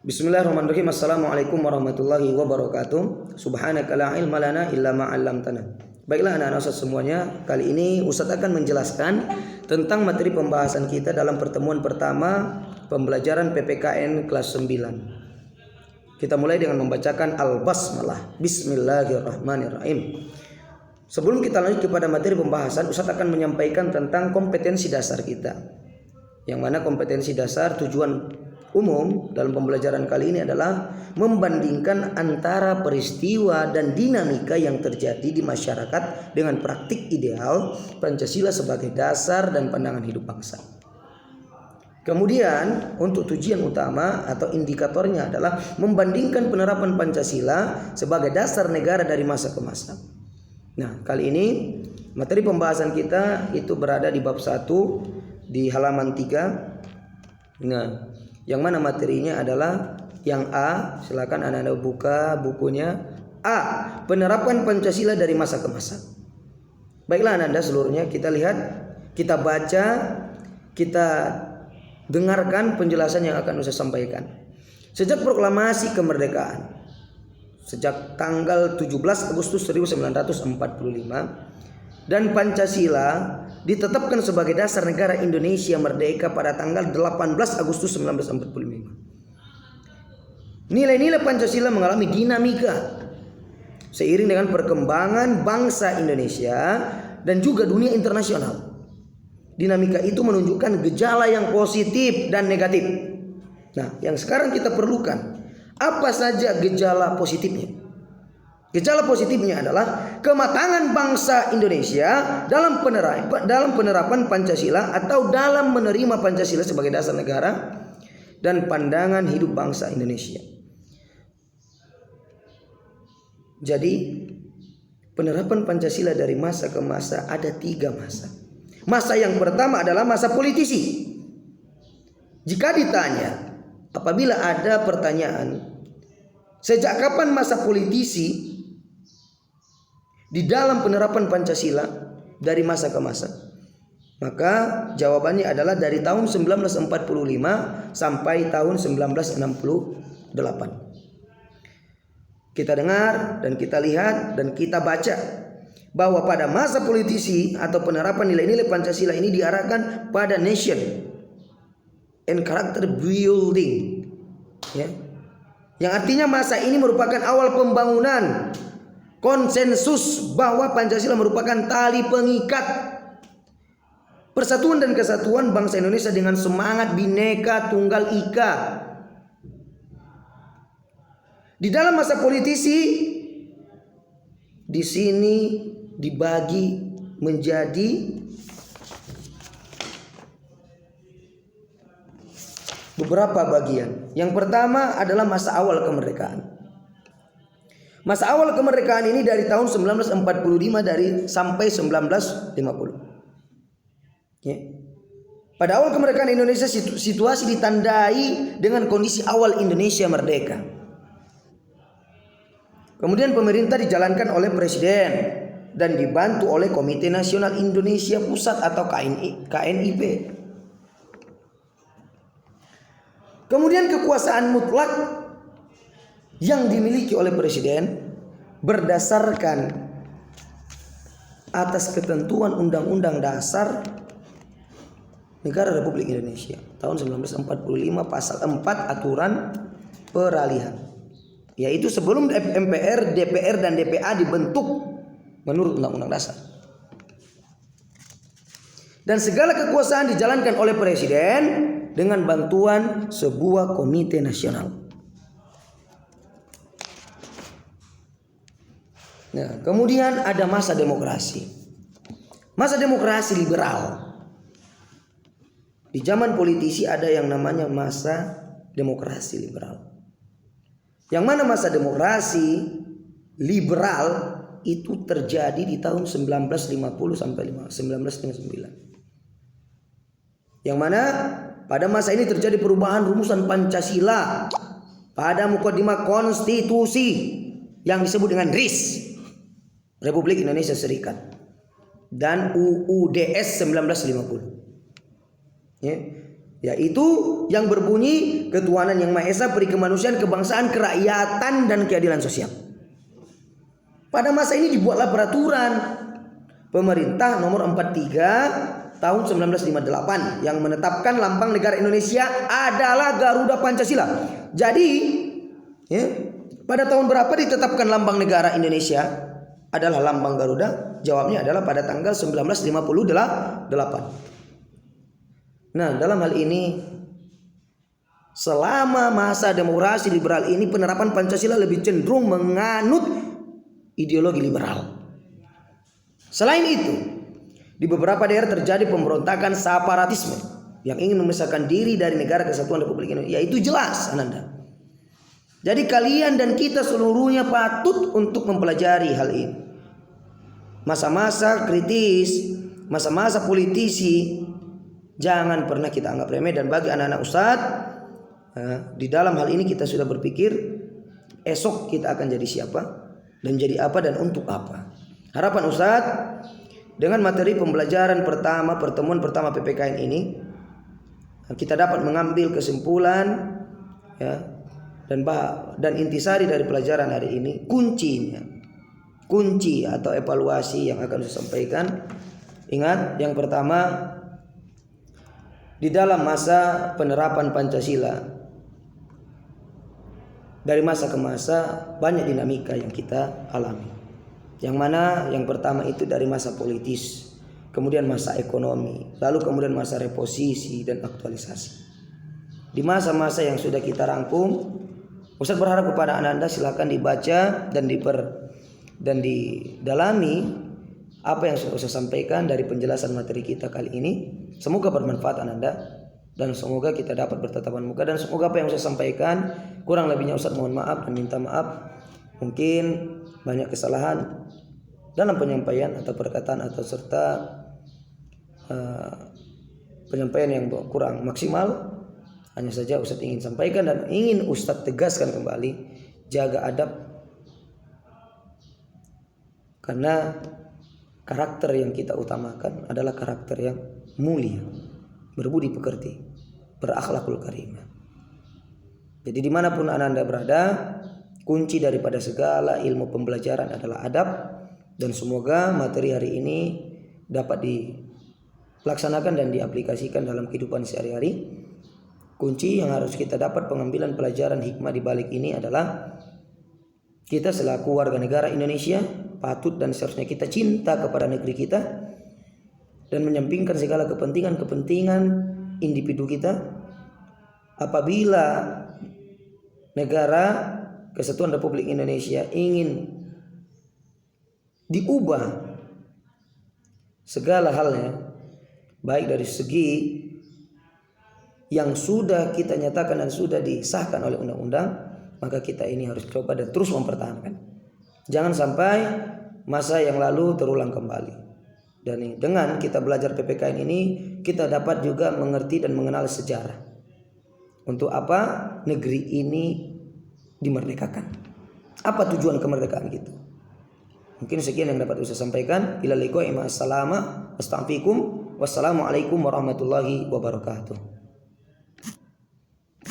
Bismillahirrahmanirrahim. Assalamualaikum warahmatullahi wabarakatuh. Subhanaka la ilma lana illa ma 'allamtana. Baiklah anak-anak Ustaz semuanya, kali ini Ustaz akan menjelaskan tentang materi pembahasan kita dalam pertemuan pertama pembelajaran PPKN kelas 9. Kita mulai dengan membacakan Al-Basmalah. Bismillahirrahmanirrahim. Sebelum kita lanjut kepada materi pembahasan, Ustaz akan menyampaikan tentang kompetensi dasar kita. Yang mana kompetensi dasar tujuan umum dalam pembelajaran kali ini adalah membandingkan antara peristiwa dan dinamika yang terjadi di masyarakat dengan praktik ideal Pancasila sebagai dasar dan pandangan hidup bangsa. Kemudian untuk tujuan utama atau indikatornya adalah membandingkan penerapan Pancasila sebagai dasar negara dari masa ke masa. Nah, kali ini materi pembahasan kita itu berada di bab 1 di halaman 3. Nah, yang mana materinya adalah yang A. Silakan anak-anak buka bukunya. A. Penerapan Pancasila dari masa ke masa. Baiklah anak-anak seluruhnya, kita lihat, kita baca, kita dengarkan penjelasan yang akan saya sampaikan. Sejak proklamasi kemerdekaan, sejak tanggal 17 Agustus 1945 dan Pancasila ditetapkan sebagai dasar negara Indonesia merdeka pada tanggal 18 Agustus 1945. Nilai-nilai Pancasila mengalami dinamika seiring dengan perkembangan bangsa Indonesia dan juga dunia internasional. Dinamika itu menunjukkan gejala yang positif dan negatif. Nah, yang sekarang kita perlukan, apa saja gejala positifnya? Gejala positifnya adalah kematangan bangsa Indonesia dalam penerapan Pancasila atau dalam menerima Pancasila sebagai dasar negara dan pandangan hidup bangsa Indonesia. Jadi penerapan Pancasila dari masa ke masa ada 3 masa. Masa yang pertama adalah masa politisi. Jika ditanya, apabila ada pertanyaan, sejak kapan masa politisi di dalam penerapan Pancasila dari masa ke masa? Maka jawabannya adalah dari tahun 1945 sampai tahun 1968. Kita dengar dan kita lihat dan kita baca bahwa pada masa politisi atau penerapan nilai-nilai Pancasila ini diarahkan pada nation and character building, ya. Yang artinya masa ini merupakan awal pembangunan konsensus bahwa Pancasila merupakan tali pengikat persatuan dan kesatuan bangsa Indonesia dengan semangat Bhinneka Tunggal Ika. Di dalam masa politisi, di sini dibagi menjadi beberapa bagian. Yang pertama adalah masa awal kemerdekaan. Masa awal kemerdekaan ini dari tahun 1945 sampai 1950. Ya. Pada awal kemerdekaan Indonesia situasi ditandai dengan kondisi awal Indonesia merdeka. Kemudian pemerintah dijalankan oleh presiden dan dibantu oleh Komite Nasional Indonesia Pusat atau KNIP. Kemudian kekuasaan mutlak yang dimiliki oleh presiden berdasarkan atas ketentuan Undang-Undang Dasar Negara Republik Indonesia tahun 1945 pasal 4 aturan peralihan, yaitu sebelum MPR, DPR dan DPA dibentuk menurut Undang-Undang Dasar. Dan segala kekuasaan dijalankan oleh presiden dengan bantuan sebuah komite nasional. Nah, kemudian ada masa demokrasi. Masa demokrasi liberal. Di zaman politisi ada yang namanya masa demokrasi liberal. Yang mana masa demokrasi liberal itu terjadi di tahun 1950 sampai 1959. Yang mana pada masa ini terjadi perubahan rumusan Pancasila pada mukadimah konstitusi yang disebut dengan RIS, Republik Indonesia Serikat, dan UUDS 1950. Ya. yaitu yang berbunyi ketuhanan yang Maha Esa, peri kemanusiaan, kebangsaan, kerakyatan, dan keadilan sosial. Pada masa ini dibuatlah peraturan pemerintah nomor 43 tahun 1958 yang menetapkan lambang negara Indonesia adalah Garuda Pancasila. Jadi ya, pada tahun berapa ditetapkan lambang negara Indonesia adalah lambang Garuda? Jawabnya adalah pada tanggal 1958. Nah, dalam hal ini selama masa demokrasi liberal ini penerapan Pancasila lebih cenderung menganut ideologi liberal. Selain itu, di beberapa daerah terjadi pemberontakan separatisme yang ingin memisahkan diri dari negara kesatuan Republik Indonesia. Ya, itu jelas, Ananda. Jadi kalian dan kita seluruhnya patut untuk mempelajari hal ini. Masa-masa kritis, masa-masa politisi jangan pernah kita anggap remeh. Dan bagi anak-anak Ustadz, di dalam hal ini kita sudah berpikir esok kita akan jadi siapa dan jadi apa dan untuk apa. Harapan Ustadz dengan materi pembelajaran pertemuan pertama PPKN ini, kita dapat mengambil kesimpulan ya, dan intisari dari pelajaran hari ini. Kunci atau evaluasi yang akan saya sampaikan. Ingat, yang pertama, di dalam masa penerapan Pancasila, dari masa ke masa banyak dinamika yang kita alami. Yang mana yang pertama itu dari masa politis, kemudian masa ekonomi, lalu kemudian masa reposisi dan aktualisasi. Di masa-masa yang sudah kita rangkum, Ustaz berharap kepada Anda silakan dibaca dan didalami apa yang sudah Ustaz sampaikan dari penjelasan materi kita kali ini. Semoga bermanfaat Anda dan semoga kita dapat bertatapan muka, dan semoga apa yang Ustaz sampaikan kurang lebihnya Ustaz mohon maaf dan minta maaf. Mungkin banyak kesalahan dalam penyampaian atau perkataan atau serta penyampaian yang kurang maksimal. Hanya saja Ustaz ingin sampaikan dan ingin Ustaz tegaskan kembali, jaga adab, karena karakter yang kita utamakan adalah karakter yang mulia, berbudi pekerti, berakhlakul karimah. Jadi dimanapun Anda berada, kunci daripada segala ilmu pembelajaran adalah adab. Dan semoga materi hari ini dapat dilaksanakan dan diaplikasikan dalam kehidupan sehari-hari. Kunci yang harus kita dapat pengambilan pelajaran hikmah di balik ini adalah kita selaku warga negara Indonesia patut dan seharusnya kita cinta kepada negeri kita dan menyampingkan segala kepentingan-kepentingan individu kita. Apabila negara kesatuan Republik Indonesia ingin diubah segala halnya, baik dari segi yang sudah kita nyatakan dan sudah disahkan oleh undang-undang, maka kita ini harus coba dan terus mempertahankan. Jangan sampai masa yang lalu terulang kembali. Dan dengan kita belajar PPKN ini, kita dapat juga mengerti dan mengenal sejarah. Untuk apa negeri ini dimerdekakan? Apa tujuan kemerdekaan gitu? Mungkin sekian yang dapat saya sampaikan. Ila liqa'i ma'as salama. Wassalamualaikum warahmatullahi wabarakatuh.